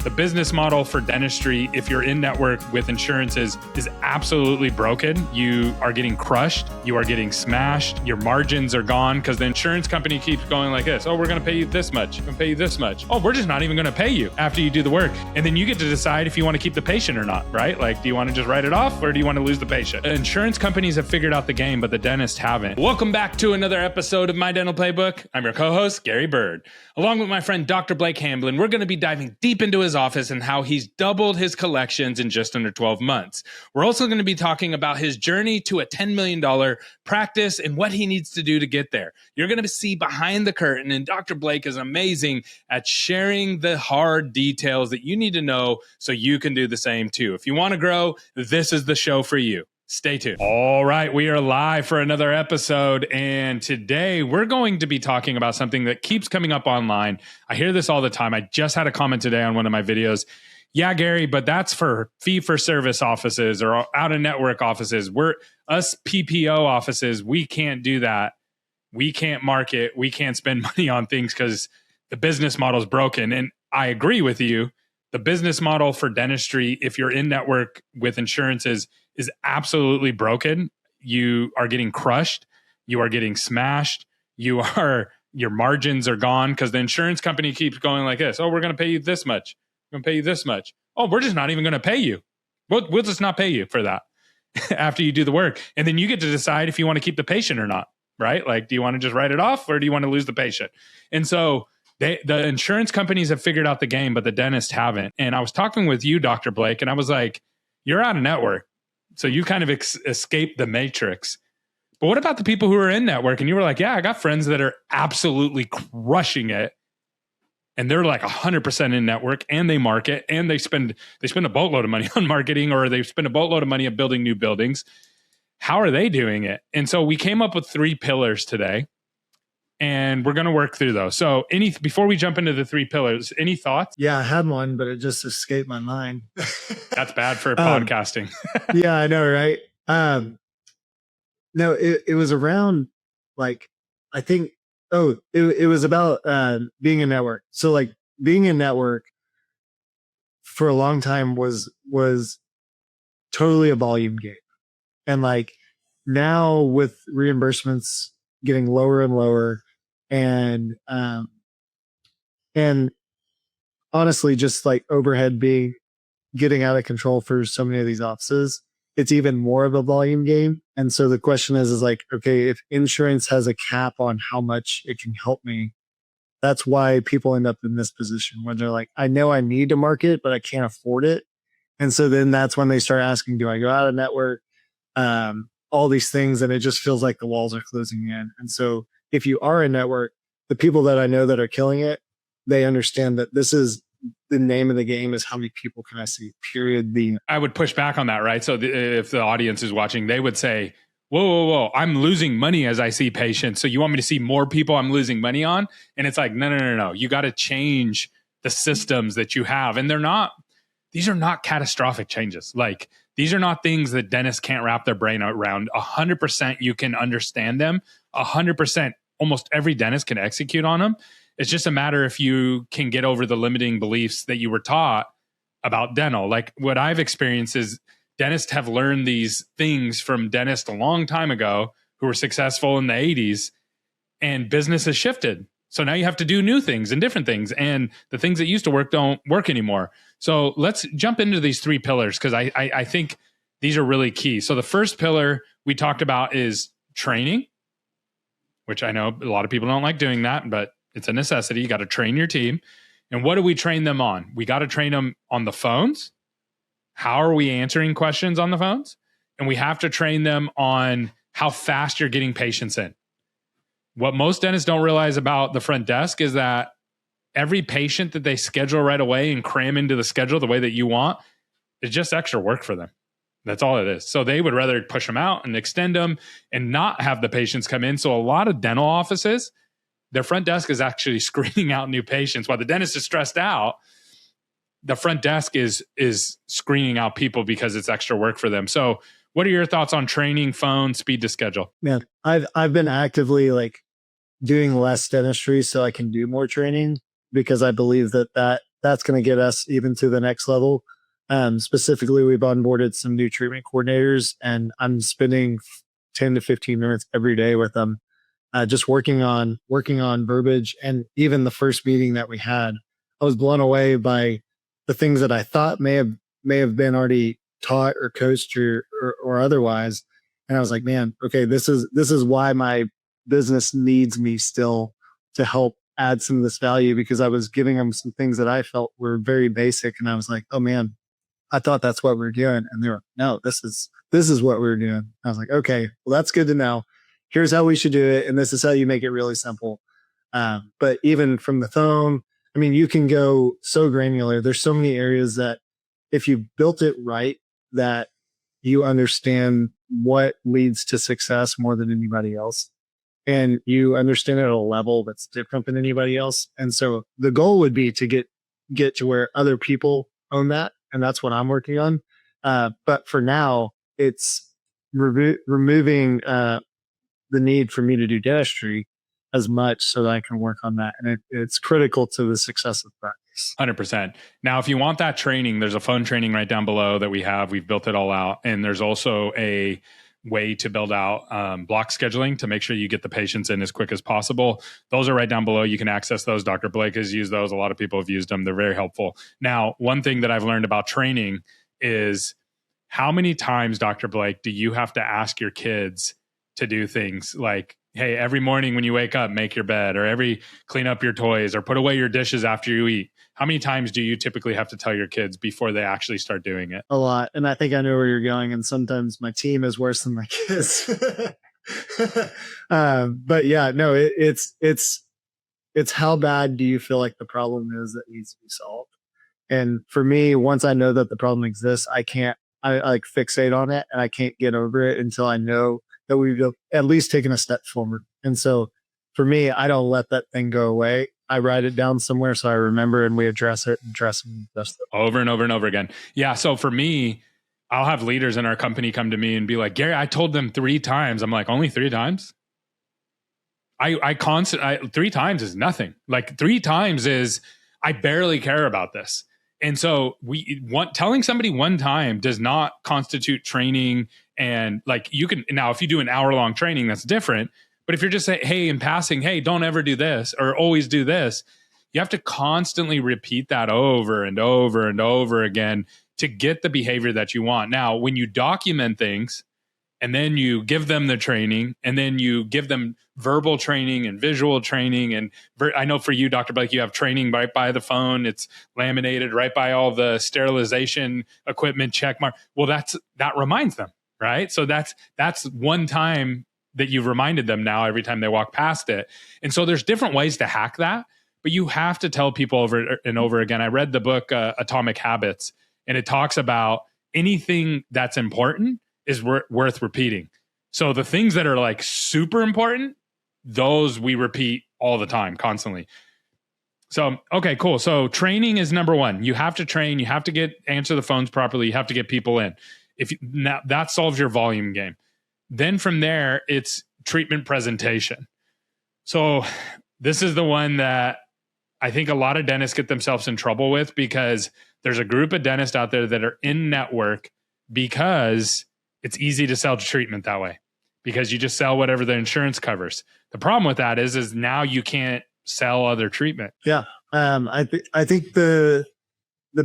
The business model for dentistry, if you're in network with insurances, is absolutely broken. You are getting crushed. You are getting smashed. Your margins are gone because the insurance company keeps going like this. Oh, we're going to pay you this much. We're going to pay you this much. Oh, we're just not even going to pay you after you do the work. And then you get to decide if you want to keep the patient or not, right? Like, do you want to just write it off or do you want to lose the patient? Insurance companies have figured out the game, but the dentists haven't. Welcome back to another episode of My Dental Playbook. I'm your co-host, Gary Bird. Along with my friend, Dr. Blake Hamblin, we're going to be diving deep into his office and how he's doubled his collections in just under 12 months. We're also going to be talking about his journey to a $10 million practice and what he needs to do to get there. You're going to see behind the curtain, and Dr. Blake is amazing at sharing the hard details that you need to know so you can do the same too. If you want to grow, this is the show for you. Stay tuned. All right, we are live for another episode, and today we're going to be talking about something that keeps coming up online. I hear this all the time. I just had a comment today on one of my videos. Yeah, Gary, but that's for fee-for-service offices or out-of-network offices. Us PPO offices, we can't do that. We can't market. We can't spend money on things because the business model is broken. And I agree with you. The business model for dentistry, if you're in network with insurances, is absolutely broken. You are getting crushed. You are getting smashed. Your margins are gone because the insurance company keeps going like this. Oh, we're going to pay you this much. We're going to pay you this much. Oh, we're just not even going to pay you. We'll just not pay you for that after you do the work. And then you get to decide if you want to keep the patient or not, right? Like, do you want to just write it off or do you want to lose the patient? And so the insurance companies have figured out the game, but the dentists haven't. And I was talking with you, Dr. Blake, and I was like, you're out of network. So you kind of escaped the matrix. But what about the people who are in network? And you were like, yeah, I got friends that are absolutely crushing it. And they're like 100% in network and they market and they spend a boatload of money on marketing, or they spend a boatload of money on building new buildings. How are they doing it? And so we came up with 3 pillars today, and we're going to work through those. So before we jump into the 3 pillars, any thoughts? Yeah, I had one, but it just escaped my mind. That's bad for podcasting. Yeah, I know, right? No, it was around, like, I think, it was about being a network. So like being a network for a long time was totally a volume game. And like now with reimbursements getting lower and lower, and honestly just like overhead getting out of control for so many of these offices, it's even more of a volume game. And so the question is like, okay, if insurance has a cap on how much it can help me, that's why people end up in this position when they're like, I know I need to market, but I can't afford it. And so then that's when they start asking, do I go out of network? All these things. And it just feels like the walls are closing in. And so if you are a network, the people that I know that are killing it, they understand that this is the name of the game, is how many people can I see, period. I would push back on that, right? So if the audience is watching, they would say, whoa, I'm losing money as I see patients. So you want me to see more people I'm losing money on? And it's like, no. You got to change the systems that you have. And these are not catastrophic changes. Like, these are not things that dentists can't wrap their brain around. 100% you can understand them. 100% almost every dentist can execute on them. It's just a matter if you can get over the limiting beliefs that you were taught about dental. Like, what I've experienced is dentists have learned these things from dentists a long time ago who were successful in the 80s, and business has shifted. So now you have to do new things and different things, and the things that used to work don't work anymore. So let's jump into these 3 pillars, because I think these are really key. So the first pillar we talked about is training, which I know a lot of people don't like doing that, but it's a necessity. You got to train your team. And what do we train them on? We got to train them on the phones. How are we answering questions on the phones? And we have to train them on how fast you're getting patients in. What most dentists don't realize about the front desk is that every patient that they schedule right away and cram into the schedule the way that you want is just extra work for them. That's all it is. So they would rather push them out and extend them and not have the patients come in. So a lot of dental offices, their front desk is actually screening out new patients. While the dentist is stressed out, the front desk is screening out people because it's extra work for them. So what are your thoughts on training, phone, speed to schedule? Man, I've been actively like doing less dentistry so I can do more training, because I believe that that's going to get us even to the next level. Specifically, we've onboarded some new treatment coordinators, and I'm spending 10 to 15 minutes every day with them, just working on verbiage. And even the first meeting that we had, I was blown away by the things that I thought may have been already taught or coached or otherwise. And I was like, man, okay, this is why my business needs me still to help add some of this value, because I was giving them some things that I felt were very basic. And I was like, oh man, I thought that's what we were doing. And they were, no, this is what we were doing. I was like, okay, well, that's good to know. Here's how we should do it. And this is how you make it really simple. But even from the phone, I mean, you can go so granular. There's so many areas that if you built it right, that you understand what leads to success more than anybody else. And you understand it at a level that's different than anybody else. And so the goal would be to get to where other people own that. And that's what I'm working on. But for now, it's removing the need for me to do dentistry as much so that I can work on that. And it's critical to the success of practice. 100%. Now, if you want that training, there's a phone training right down below that we have. We've built it all out. And there's also a way to build out block scheduling to make sure you get the patients in as quick as possible. Those are right down below. You can access those. Dr. Blake has used those. A lot of people have used them. They're very helpful. Now, one thing that I've learned about training is how many times, Dr. Blake, do you have to ask your kids to do things like, hey, every morning when you wake up, make your bed, or clean up your toys, or put away your dishes after you eat? How many times do you typically have to tell your kids before they actually start doing it? A lot. And I think I know where you're going. And sometimes my team is worse than my kids. But yeah, no, it's how bad do you feel like the problem is that needs to be solved? And for me, once I know that the problem exists, I like fixate on it, and I can't get over it until I know that we've at least taken a step forward. And so for me, I don't let that thing go away. I write it down somewhere so I remember, and we address it over and over and over again. Yeah. So for me, I'll have leaders in our company come to me and be like, Gary, I told them 3 times. I'm like, only 3 times? 3 times is nothing. Like 3 times is, I barely care about this. And so telling somebody 1 time does not constitute training. And like you can, now if you do an hour-long training, that's different. But if you're just saying, hey, in passing, hey, don't ever do this or always do this, you have to constantly repeat that over and over and over again to get the behavior that you want. Now, when you document things and then you give them the training and then you give them verbal training and visual training, and I know for you, Dr. Blake, you have training right by the phone. It's laminated right by all the sterilization equipment check mark. Well, that reminds them, right? So that's 1 time that you've reminded them now every time they walk past it. And so there's different ways to hack that, but you have to tell people over and over again. I read the book Atomic Habits, and it talks about anything that's important is worth repeating. So the things that are like super important, those we repeat all the time, constantly. So, okay, cool. So training is number 1. You have to train, you have to answer the phones properly, you have to get people in. Now that solves your volume game. Then from there, it's treatment presentation. So this is the one that I think a lot of dentists get themselves in trouble with, because there's a group of dentists out there that are in network because it's easy to sell treatment that way, because you just sell whatever the insurance covers. The problem with that is now you can't sell other treatment. Yeah. I think the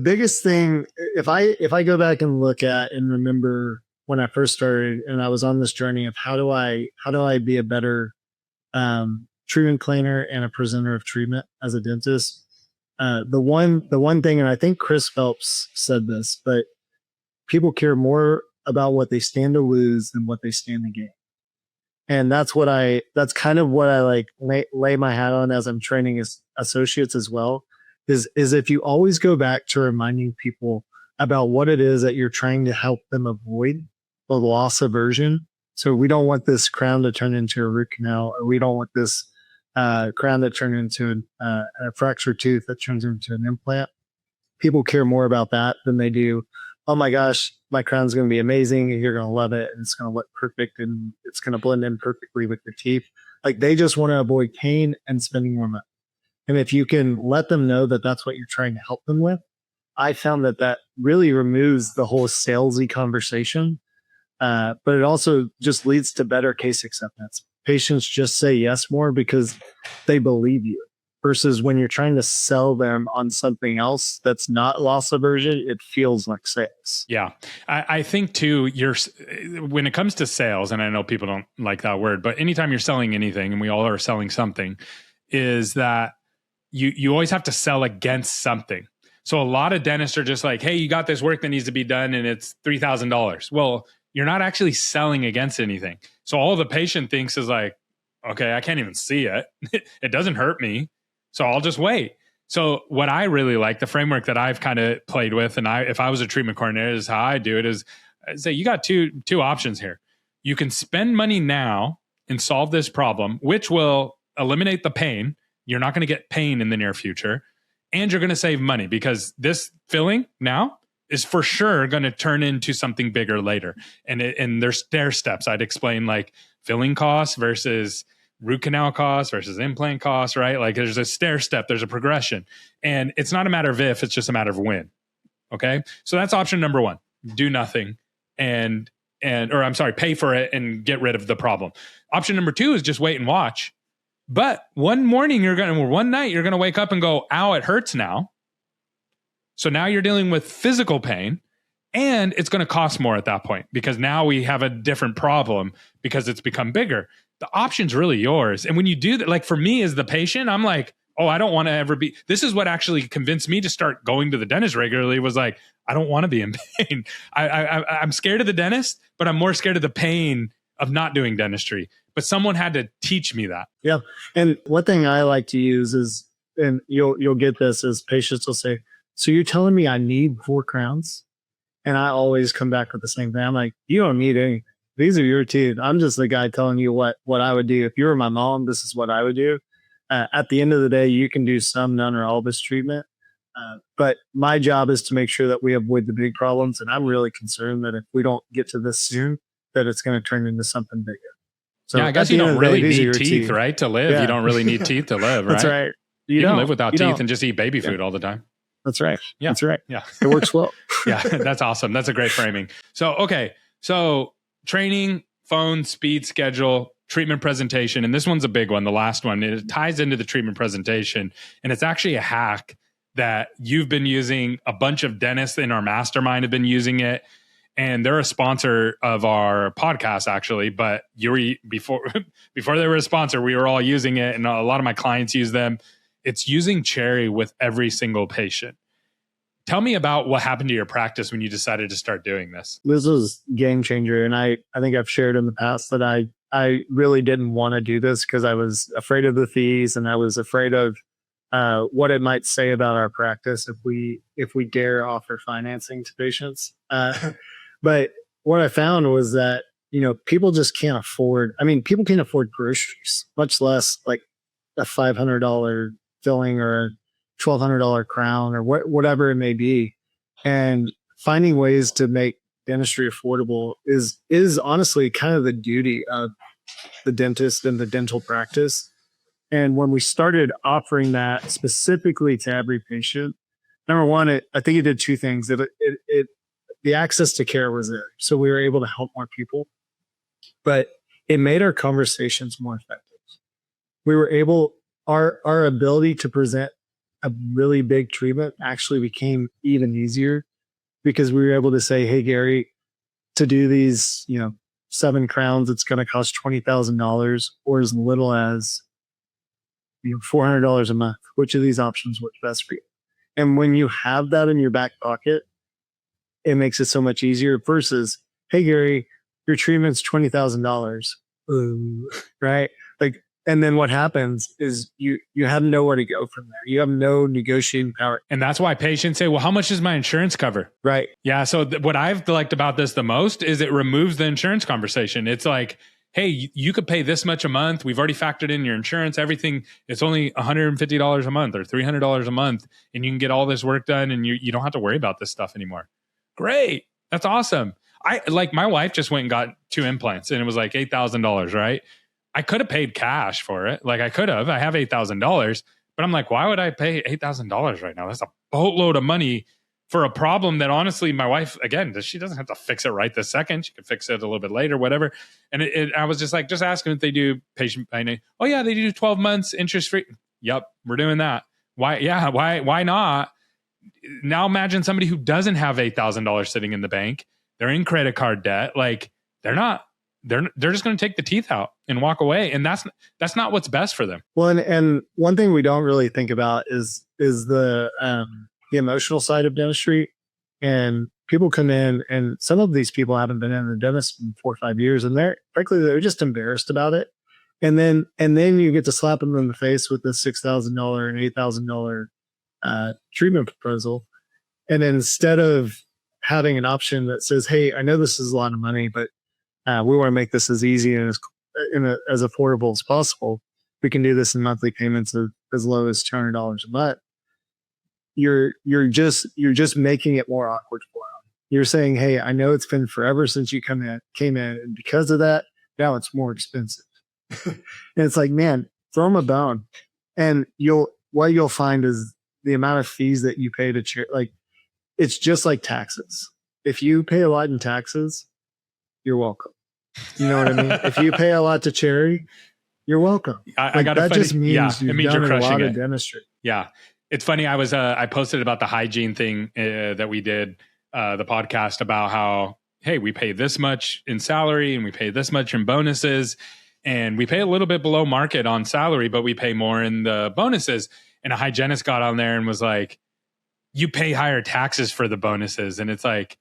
biggest thing, if I go back and look at and remember when I first started and I was on this journey of how do I be a better treatment planner and a presenter of treatment as a dentist, the one thing, and I think Chris Phelps said this, but people care more about what they stand to lose than what they stand to gain. And that's kind of what I like lay my hat on as I'm training as associates as well, is if you always go back to reminding people about what it is that you're trying to help them avoid, the loss-aversion. So we don't want this crown to turn into a root canal, or we don't want this crown to turn into a fractured tooth that turns into an implant. People care more about that than they do, oh my gosh, my crown's going to be amazing, and you're going to love it, and it's going to look perfect, and it's going to blend in perfectly with your teeth. Like, they just want to avoid pain and spending more money. And if you can let them know that that's what you're trying to help them with, I found that that really removes the whole salesy conversation. But it also just leads to better case acceptance. Patients just say yes more because they believe you, versus when you're trying to sell them on something else that's not loss aversion, it feels like sales. Yeah. I think too, when it comes to sales, and I know people don't like that word, but anytime you're selling anything, and we all are selling something, is that you always have to sell against something. So a lot of dentists are just like, hey, you got this work that needs to be done and it's $3,000. Well, you're not actually selling against anything. So all the patient thinks is like, okay, I can't even see it. It doesn't hurt me. So I'll just wait. So what I really like, the framework that I've kind of played with, and if I was a treatment coordinator, is how I do it, is I say, you got two options here. You can spend money now and solve this problem, which will eliminate the pain. You're not going to get pain in the near future. And you're going to save money, because this filling now is for sure going to turn into something bigger later. And there's stair steps. I'd explain like filling costs versus root canal costs versus implant costs, right? Like there's a stair step, there's a progression. And it's not a matter of if, it's just a matter of when. Okay. So that's option number one. Do nothing pay for it and get rid of the problem. Option number two is just wait and watch. But one night you're going to wake up and go, ow, it hurts now. So now you're dealing with physical pain, and it's going to cost more at that point, because now we have a different problem because it's become bigger. The option's really yours. And when you do that, like for me as the patient, I'm like, oh, I don't want to ever be, this is what actually convinced me to start going to the dentist regularly, was like, I don't want to be in pain. I'm scared of the dentist, but I'm more scared of the pain of not doing dentistry. But someone had to teach me that. Yeah. And one thing I like to use is, and you'll get this, is patients will say, so you're telling me I need 4 crowns? And I always come back with the same thing. I'm like, you don't need anything. These are your teeth. I'm just the guy telling you what I would do. If you were my mom, this is what I would do. At the end of the day, you can do some, none, or all this treatment. But my job is to make sure that we avoid the big problems. And I'm really concerned that if we don't get to this soon, that it's going to turn into something bigger. So yeah, I guess you don't really need teeth, right? To live. Yeah. You don't really need teeth to live, right? That's right. You can live without teeth and just eat baby food all the time. That's right. Yeah. That's right. Yeah. It works well. Yeah. That's awesome. That's a great framing. So, okay. So training, phone, speed, schedule, treatment presentation. And this one's a big one. The last one, it ties into the treatment presentation. And it's actually a hack that you've been using. A bunch of dentists in our mastermind have been using it. And they're a sponsor of our podcast, actually. But before they were a sponsor, we were all using it. And a lot of my clients use them. It's using Cherry with every single patient. Tell me about what happened to your practice when you decided to start doing this. This was game changer. And I think I've shared in the past that I really didn't want to do this because I was afraid of the fees, and I was afraid of what it might say about our practice if we dare offer financing to patients. But what I found was that, people just can't afford. I mean, people can't afford groceries, much less like a $500 filling or a $1,200 crown or whatever it may be. And finding ways to make dentistry affordable is honestly kind of the duty of the dentist and the dental practice. And when we started offering that specifically to every patient, number one, I think it did 2 things. The access to care was there, so we were able to help more people, but it made our conversations more effective. We were able, our ability to present a really big treatment actually became even easier because we were able to say, hey, Gary, to do these, 7 crowns, it's going to cost $20,000, or as little as $400 a month. Which of these options works best for you? And when you have that in your back pocket, it makes it so much easier versus, hey, Gary, your treatment's $20,000. Right? Like, and then what happens is you have nowhere to go from there. You have no negotiating power. And that's why patients say, well, how much does my insurance cover? Right. Yeah. So what I've liked about this the most is it removes the insurance conversation. It's like, hey, you could pay this much a month. We've already factored in your insurance, everything. It's only $150 a month or $300 a month. And you can get all this work done and you don't have to worry about this stuff anymore. Great. That's awesome. My wife just went and got 2 implants and it was like $8,000, right? I could have paid cash for it. Like I could have. I have $8,000, But I'm like, why would I pay $8,000 right now? That's a boatload of money for a problem that honestly, my wife, again, she doesn't have to fix it right this second. She can fix it a little bit later, whatever. And I was just like, just ask them if they do patient payment. Oh yeah, they do 12 months interest free. Yep, we're doing that. Why? Yeah, why not? Now imagine somebody who doesn't have $8,000 sitting in the bank. They're in credit card debt. Like they're just going to take the teeth out and walk away. And that's not what's best for them. Well, and one thing we don't really think about is the emotional side of dentistry. And people come in, and some of these people haven't been in the dentist in 4 or 5 years, and they're just embarrassed about it. And then you get to slap them in the face with this $6,000 and $8,000 treatment proposal. And instead of having an option that says, hey, I know this is a lot of money, but we want to make this as easy and as affordable as possible. We can do this in monthly payments of as low as $200 a month. You're just making it more awkward for them. You're saying, hey, I know it's been forever since you came in, and because of that, now it's more expensive. And it's like, man, throw them a bone. And what you'll find is the amount of fees that you pay to like, it's just like taxes. If you pay a lot in taxes, you're welcome. You know what I mean? If you pay a lot to charity, you're welcome. I got that just means it means done you're crushing a lot it. Of dentistry. Yeah. It's funny. I posted about the hygiene thing that we did, the podcast about how, hey, we pay this much in salary and we pay this much in bonuses, and we pay a little bit below market on salary, but we pay more in the bonuses. And a hygienist got on there and was like, you pay higher taxes for the bonuses. And it's like,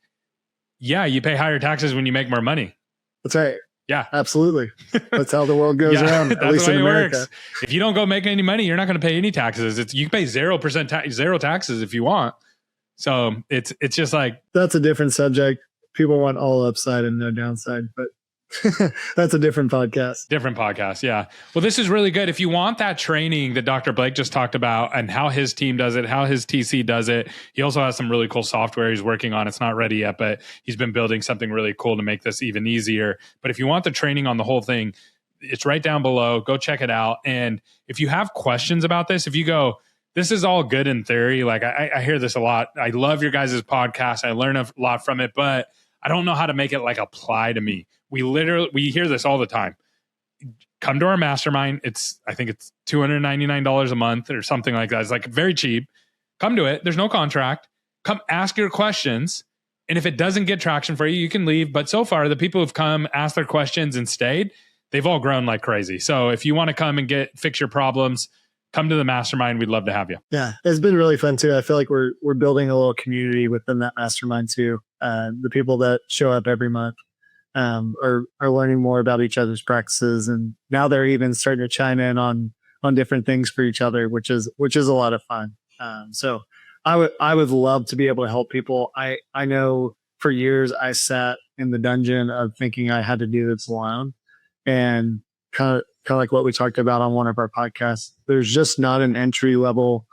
yeah, you pay higher taxes when you make more money. That's right. Yeah, absolutely. That's how the world goes around. At least in America. Works. If you don't go make any money, you're not going to pay any taxes. You can pay 0% zero taxes if you want. So it's just like, that's a different subject. People want all upside and no downside, but that's a different podcast. Different podcast. Yeah. Well, this is really good. If you want that training that Dr. Blake just talked about and how his team does it, how his TC does it, he also has some really cool software he's working on. It's not ready yet, but he's been building something really cool to make this even easier. But if you want the training on the whole thing, it's right down below. Go check it out. And if you have questions about this, if you go, this is all good in theory. Like I hear this a lot. I love your guys' podcast. I learn a lot from it, but I don't know how to make it like apply to me. We hear this all the time. Come to our mastermind. I think it's $299 a month or something like that. It's like very cheap. Come to it. There's no contract. Come ask your questions. And if it doesn't get traction for you, you can leave. But so far, the people who've come, asked their questions and stayed, they've all grown like crazy. So if you want to come and fix your problems, come to the mastermind. We'd love to have you. Yeah, it's been really fun too. I feel like we're building a little community within that mastermind too. The people that show up every month are learning more about each other's practices, and now they're even starting to chime in on different things for each other, which is a lot of fun. So I would love to be able to help people. I know for years I sat in the dungeon of thinking I had to do this alone, and kind of like what we talked about on one of our podcasts. There's just not an entry level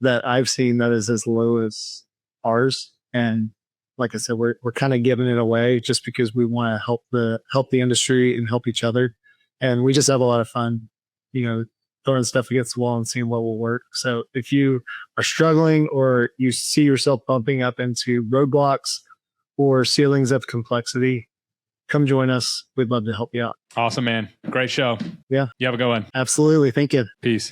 that I've seen that is as low as ours. And like I said, we're kind of giving it away just because we want to help the industry and help each other. And we just have a lot of fun, throwing stuff against the wall and seeing what will work. So if you are struggling or you see yourself bumping up into roadblocks or ceilings of complexity, come join us. We'd love to help you out. Awesome, man. Great show. Yeah. You have a good one. Absolutely. Thank you. Peace.